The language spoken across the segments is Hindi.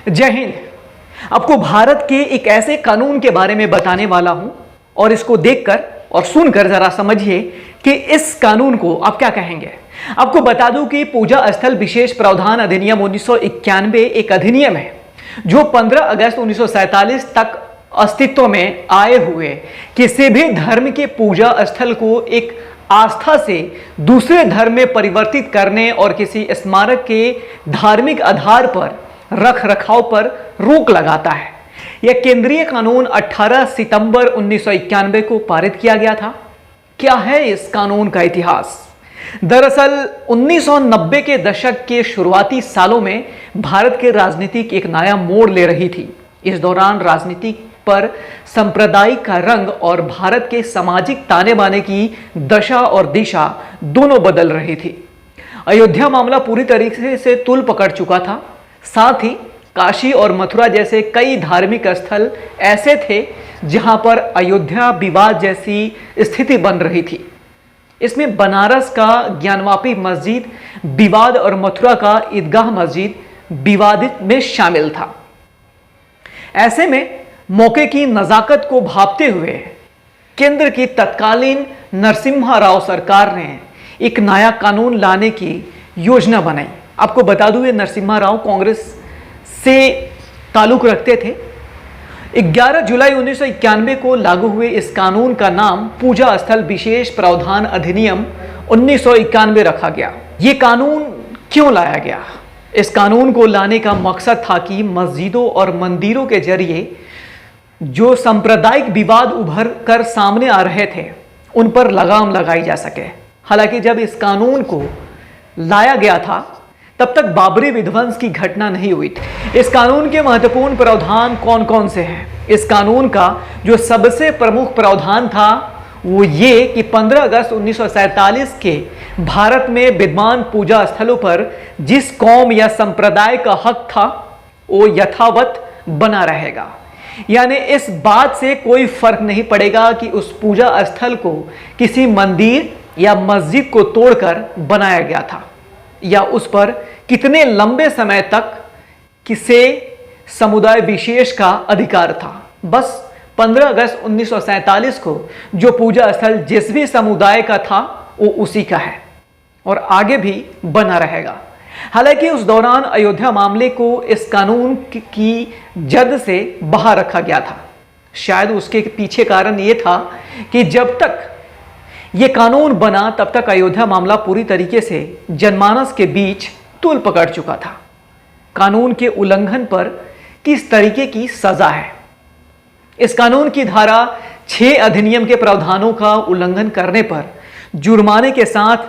जय हिंद। आपको भारत के एक ऐसे कानून के बारे में बताने वाला हूं और इसको देखकर और सुनकर जरा समझिए कि इस कानून को आप क्या कहेंगे। आपको बता दूं कि पूजा स्थल विशेष प्रावधान अधिनियम 1991 एक अधिनियम है जो 15 अगस्त 1947 तक अस्तित्व में आए हुए किसी भी धर्म के पूजा स्थल को एक आस्था से दूसरे धर्म में परिवर्तित करने और किसी स्मारक के धार्मिक आधार पर रख रखाव पर रोक लगाता है। यह केंद्रीय कानून 18 सितंबर 1991 को पारित किया गया था। क्या है इस कानून का इतिहास? दरअसल 1990 के दशक के शुरुआती सालों में भारत के राजनीति एक नया मोड़ ले रही थी। इस दौरान राजनीति पर सांप्रदायिक का रंग और भारत के सामाजिक ताने बाने की दशा और दिशा दोनों बदल रही थी। अयोध्या मामला पूरी तरीके से तूल पकड़ चुका था। साथ ही काशी और मथुरा जैसे कई धार्मिक स्थल ऐसे थे जहां पर अयोध्या विवाद जैसी स्थिति बन रही थी। इसमें बनारस का ज्ञानवापी मस्जिद विवाद और मथुरा का ईदगाह मस्जिद विवादित में शामिल था। ऐसे में मौके की नजाकत को भांपते हुए केंद्र की तत्कालीन नरसिम्हा राव सरकार ने एक नया कानून लाने की योजना बनाई। आपको बता दूं ये नरसिम्हा राव कांग्रेस से ताल्लुक रखते थे। 11 जुलाई 1991 को लागू हुए इस कानून का नाम पूजा स्थल विशेष प्रावधान अधिनियम 1991 रखा गया। ये कानून क्यों लाया गया? इस कानून को लाने का मकसद था कि मस्जिदों और मंदिरों के जरिए जो सांप्रदायिक विवाद उभर कर सामने आ रहे थे उन पर लगाम लगाई जा सके। हालांकि जब इस कानून को लाया गया था तब तक बाबरी विध्वंस की घटना नहीं हुई थी। इस कानून के महत्वपूर्ण प्रावधान कौन कौन से हैं? इस कानून का जो सबसे प्रमुख प्रावधान था वो ये कि 15 अगस्त 1947 के भारत में विद्यमान पूजा स्थलों पर जिस कौम या संप्रदाय का हक था वो यथावत बना रहेगा। यानी इस बात से कोई फर्क नहीं पड़ेगा कि उस पूजा स्थल को किसी मंदिर या मस्जिद को तोड़कर बनाया गया था या उस पर कितने लंबे समय तक किसी समुदाय विशेष का अधिकार था। बस 15 अगस्त 1947 को जो पूजा स्थल जिस भी समुदाय का था वो उसी का है और आगे भी बना रहेगा। हालांकि उस दौरान अयोध्या मामले को इस कानून की जद से बाहर रखा गया था। शायद उसके पीछे कारण यह था कि जब तक यह कानून बना तब तक अयोध्या मामला पूरी तरीके से जनमानस के बीच तूल पकड़ चुका था। कानून के उल्लंघन पर किस तरीके की सजा है? इस कानून की धारा 6 अधिनियम के प्रावधानों का उल्लंघन करने पर जुर्माने के साथ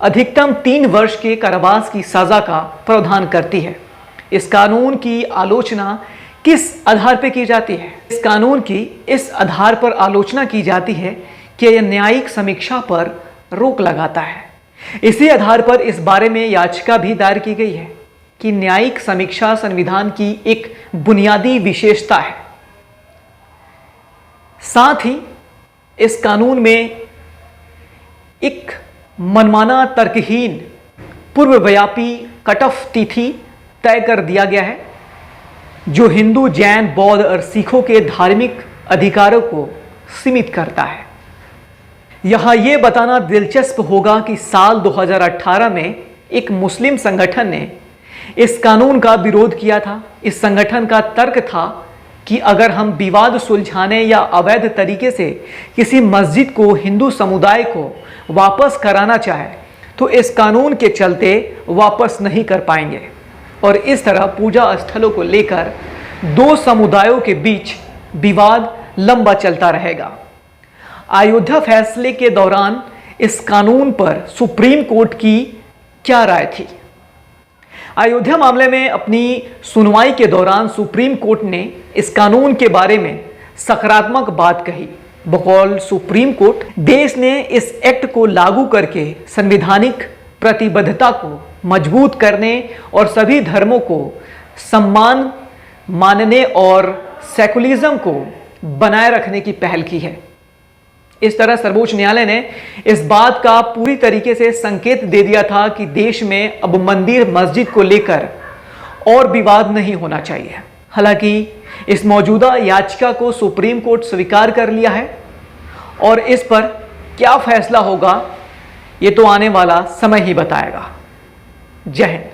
अधिकतम 3 वर्ष के कारावास की सजा का प्रावधान करती है। इस कानून की आलोचना किस आधार पर की जाती है? इस कानून की इस आधार पर आलोचना की जाती है कि यह न्यायिक समीक्षा पर रोक लगाता है। इसी आधार पर इस बारे में याचिका भी दायर की गई है कि न्यायिक समीक्षा संविधान की एक बुनियादी विशेषता है। साथ ही इस कानून में एक मनमाना तर्कहीन पूर्वव्यापी कट ऑफ तिथि तय कर दिया गया है जो हिंदू, जैन, बौद्ध और सिखों के धार्मिक अधिकारों को सीमित करता है। यहां यह बताना दिलचस्प होगा कि साल 2018 में एक मुस्लिम संगठन ने इस कानून का विरोध किया था। इस संगठन का तर्क था कि अगर हम विवाद सुलझाने या अवैध तरीके से किसी मस्जिद को हिंदू समुदाय को वापस कराना चाहे तो इस कानून के चलते वापस नहीं कर पाएंगे और इस तरह पूजा स्थलों को लेकर 2 समुदायों के बीच विवाद लंबा चलता रहेगा। अयोध्या फैसले के दौरान इस कानून पर सुप्रीम कोर्ट की क्या राय थी? अयोध्या मामले में अपनी सुनवाई के दौरान सुप्रीम कोर्ट ने इस कानून के बारे में सकारात्मक बात कही। बकौल सुप्रीम कोर्ट, देश ने इस एक्ट को लागू करके संवैधानिक प्रतिबद्धता को मजबूत करने और सभी धर्मों को सम्मान मानने और सेकुलरिज्म को बनाए रखने की पहल की है। इस तरह सर्वोच्च न्यायालय ने इस बात का पूरी तरीके से संकेत दे दिया था कि देश में अब मंदिर मस्जिद को लेकर और विवाद नहीं होना चाहिए। हालांकि इस मौजूदा याचिका को सुप्रीम कोर्ट स्वीकार कर लिया है और इस पर क्या फैसला होगा ये तो आने वाला समय ही बताएगा। जय हिंद।